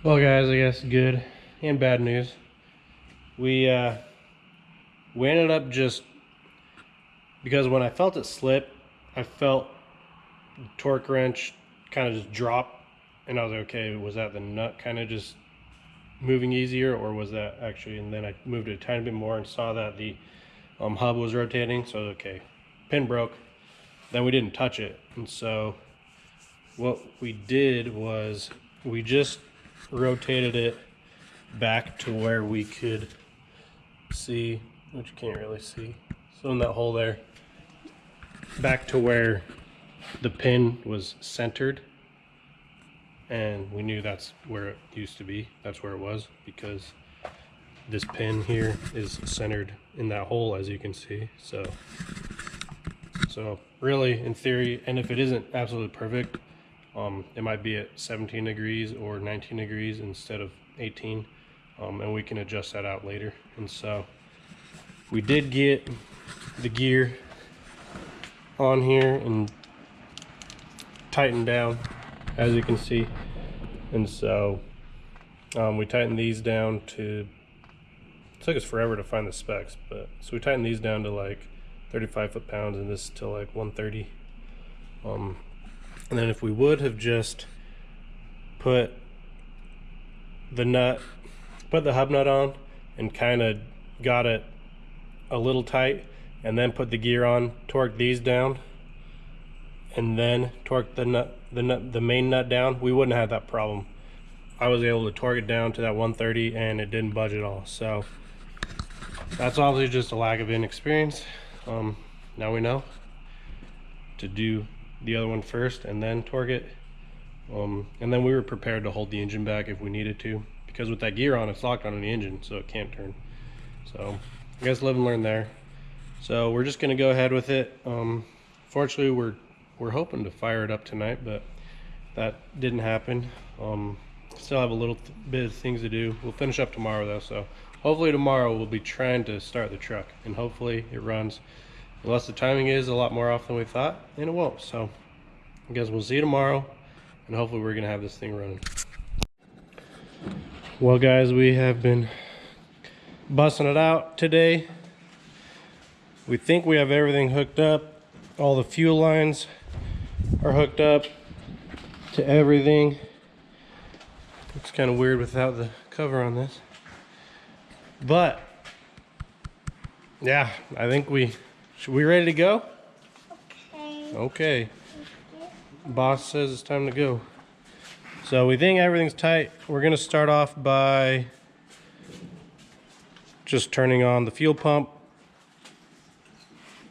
Well, guys, I guess good and bad news. We ended up just, because when I felt it slip, I felt the torque wrench kind of just drop, and I was like, okay, was that the nut kind of just moving easier, or was that actually? And then I moved it a tiny bit more and saw that the hub was rotating, so okay, pin broke. Then we didn't touch it, and so what we did was we just rotated it back to where we could see, which you can't really see, so in that hole there, back to where the pin was centered, and we knew that's where it used to be, that's where it was, because this pin here is centered in that hole, as you can see. So really, in theory, and if it isn't absolutely perfect, it might be at 17 degrees or 19 degrees instead of 18, and we can adjust that out later. And so we did get the gear on here and tightened down, as you can see. And so we tightened these down to, it took us forever to find the specs, but so we tightened these down to like 35 foot-pounds and this to like 130. And then if we would have just put the hub nut on and kind of got it a little tight, and then put the gear on, torque these down, and then torque the main nut down, we wouldn't have that problem. I was able to torque it down to that 130 and it didn't budge at all. So that's obviously just a lack of inexperience. Now we know to do the other one first and then torque it. And then we were prepared to hold the engine back if we needed to, because with that gear on, it's locked onto the engine, so it can't turn. So I guess live and learn there. So we're just gonna go ahead with it. Fortunately, we're hoping to fire it up tonight, but that didn't happen. Still have a little bit of things to do. We'll finish up tomorrow though, so hopefully tomorrow we'll be trying to start the truck, and hopefully it runs. Unless the timing is a lot more off than we thought, and it won't. So I guess we'll see you tomorrow, and hopefully we're gonna have this thing running. Well, guys, we have been busting it out today. We think we have everything hooked up. All the fuel lines are hooked up to everything. Looks kind of weird without the cover on this, but yeah, I think we ready to go? Okay. Boss says it's time to go. So we think everything's tight. We're gonna start off by just turning on the fuel pump.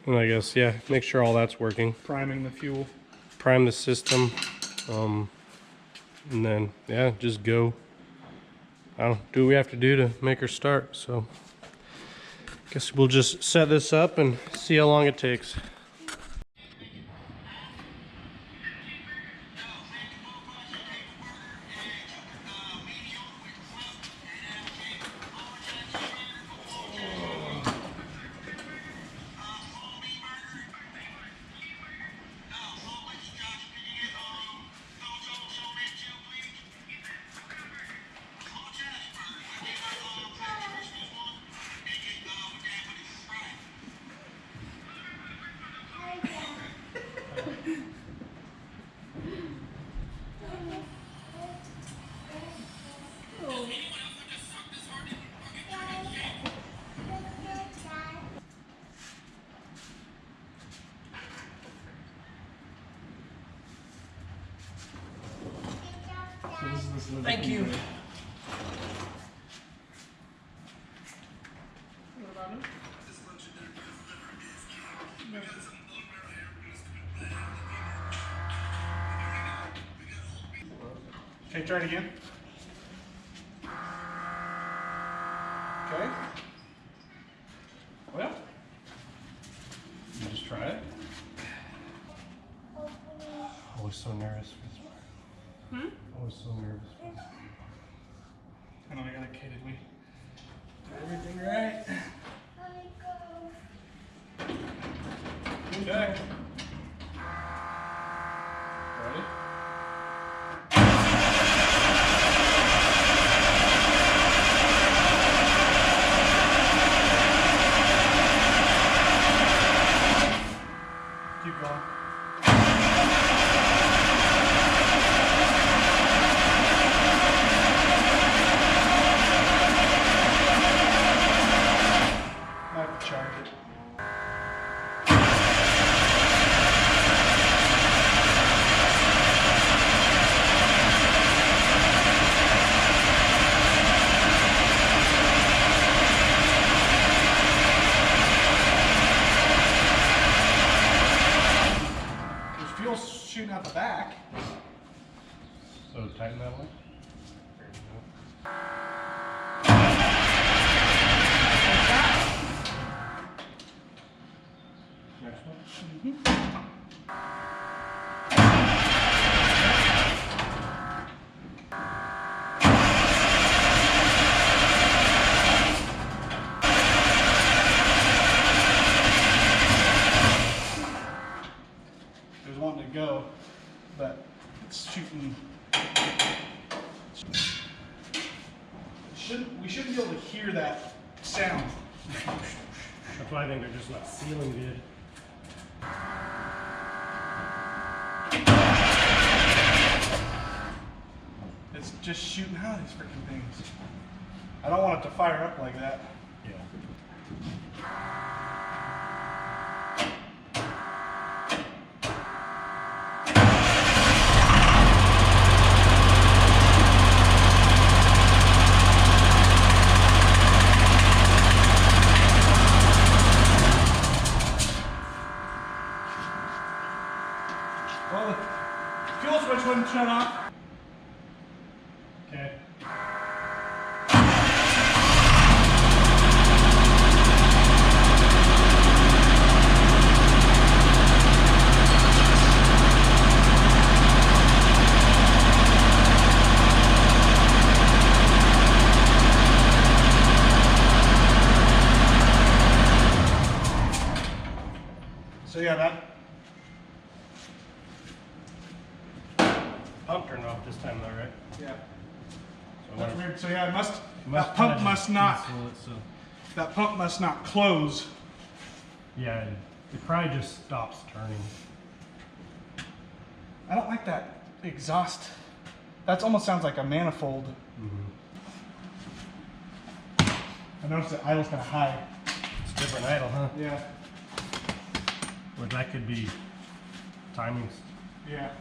And I guess, yeah, make sure all that's working. Priming the fuel. Prime the system. And then, yeah, just go. I don't know, do what we have to do to make her start. So guess we'll just set this up and see how long it takes. Thank you. Okay, try it again. Okay. Well, you just try it. I was so nervous for this part. I was so nervous for this part. I know I got a kid. Did we do everything right? Okay. Ready? tighten that one. There you go. Next one. It was wanting to go, but it's shooting. We shouldn't be able to hear that sound. That's why I think they're just not sealing good. It's just shooting out these freaking things. I don't want it to fire up like that. Yeah. Well, the fuel switch wouldn't shut off. Okay. So yeah, that Pump turned off this time though, right? yeah. So That's weird. So yeah, must that kinda pump must just not seal it, so. that pump must not close. Yeah, it probably just stops turning. I don't like that exhaust. That almost sounds like a manifold. I noticed the idle's kind of high. It's different idle, huh? Yeah. But that could be timings. Yeah.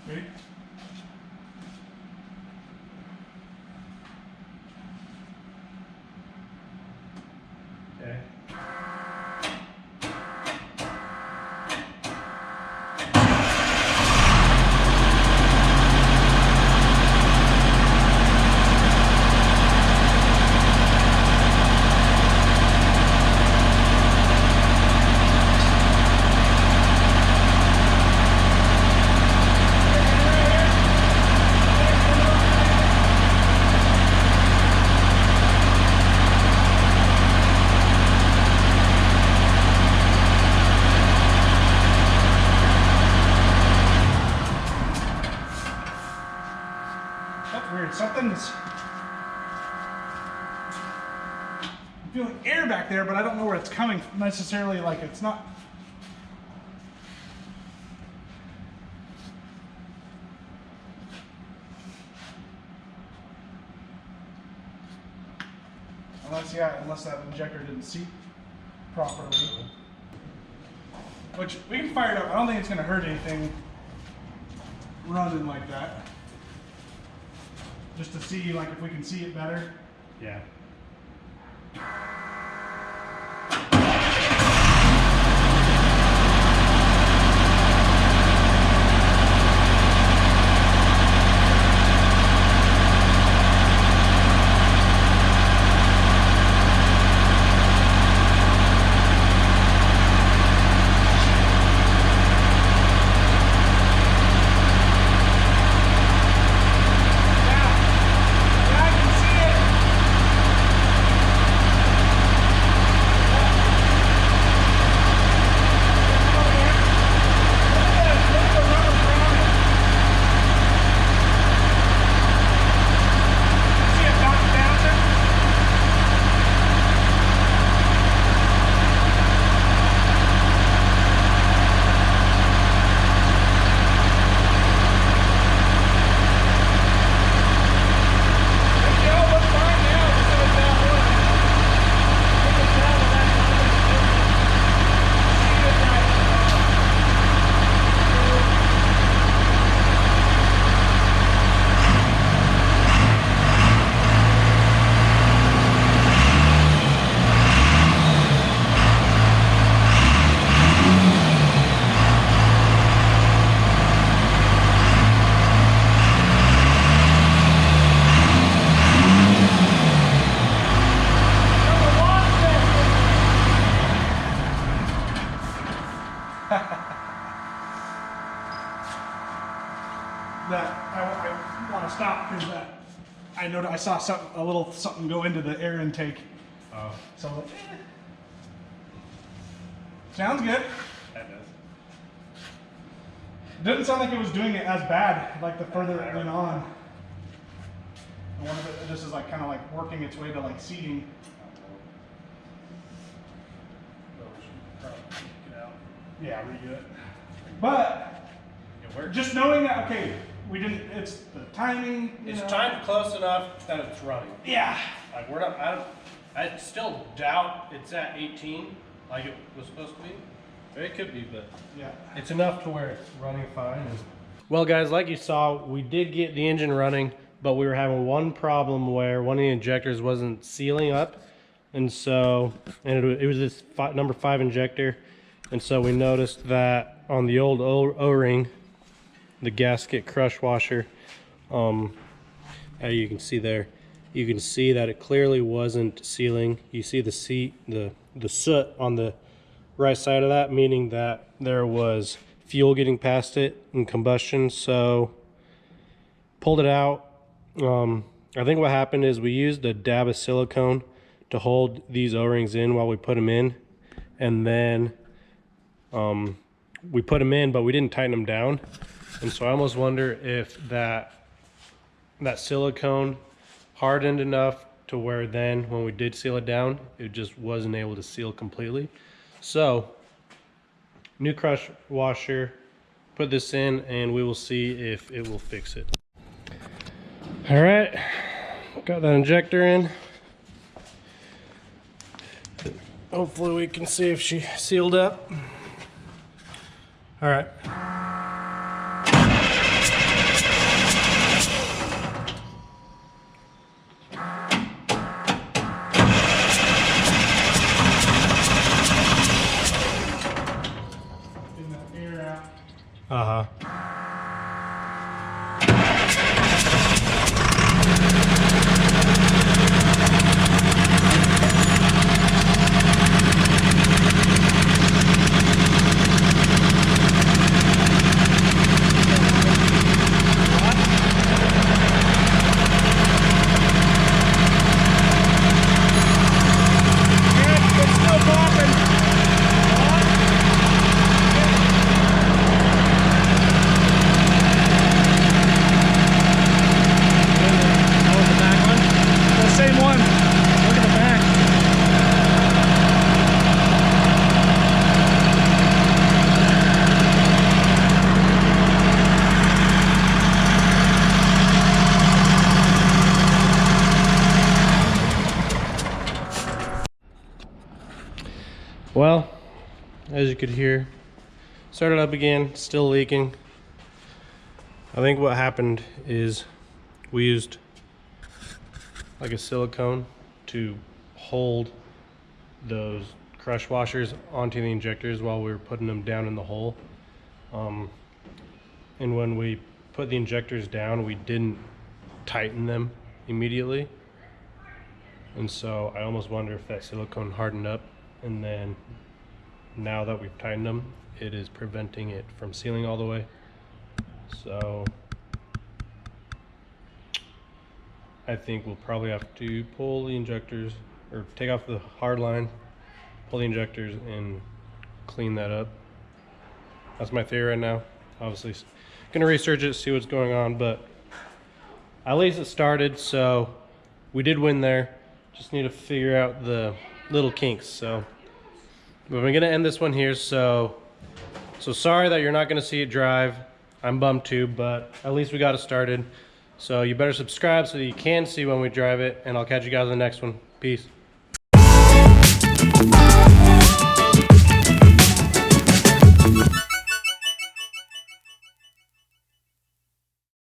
Ready? Okay. That's weird. Something's. I'm feeling air back there, but I don't know where it's coming from necessarily. Like it's not. Unless that injector didn't seat properly. Which we can fire it up. I don't think it's going to hurt anything running like that. Just to see like if we can see it better. Yeah. Yeah, I can see it. I want to stop because I know I saw a little something go into the air intake. Oh. So sounds good. That does. It didn't sound like it was doing it as bad, like the further it went on. I wonder if this is like kind of like working its way to like seating. Yeah, redo it. But It works. just knowing that, okay, we didn't. It's the timing. It's timed close enough that it's running. Yeah. Like we're not. I still doubt it's at 18 like it was supposed to be. It could be, but Yeah. it's enough to where it's running fine. Well, guys, like you saw, we did get the engine running, but we were having one problem where one of the injectors wasn't sealing up, and so it was this number 5 injector. And so we noticed that on the old O-ring, the gasket crush washer, as you can see there, you can see that it clearly wasn't sealing. You see the soot on the right side of that, meaning that there was fuel getting past it and combustion. So pulled it out. I think what happened is we used a dab of silicone to hold these O-rings in while we put them in, and then we put them in, but we didn't tighten them down. And so I almost wonder if that silicone hardened enough to where then when we did seal it down, it just wasn't able to seal completely. So new crush washer, put this in, and we will see if it will fix it. All right, got that injector in. Hopefully we can see if she sealed up. All right. Getting that air out. Uh-huh. Same one. Look at the back. Well, as you could hear, started up again, still leaking. I think what happened is we used like a silicone to hold those crush washers onto the injectors while we were putting them down in the hole. And when we put the injectors down, we didn't tighten them immediately. And so I almost wonder if that silicone hardened up, and then now that we've tightened them, it is preventing it from sealing all the way. So I think we'll probably have to pull the injectors, or take off the hard line, pull the injectors, and clean that up. That's my theory right now. Obviously gonna research it, see what's going on, but at least it started, so we did win there. Just need to figure out the little kinks. So we're gonna end this one here. So sorry that you're not gonna see it drive. I'm bummed too, but at least we got it started. So you better subscribe so that you can see when we drive it, and I'll catch you guys in the next one. Peace.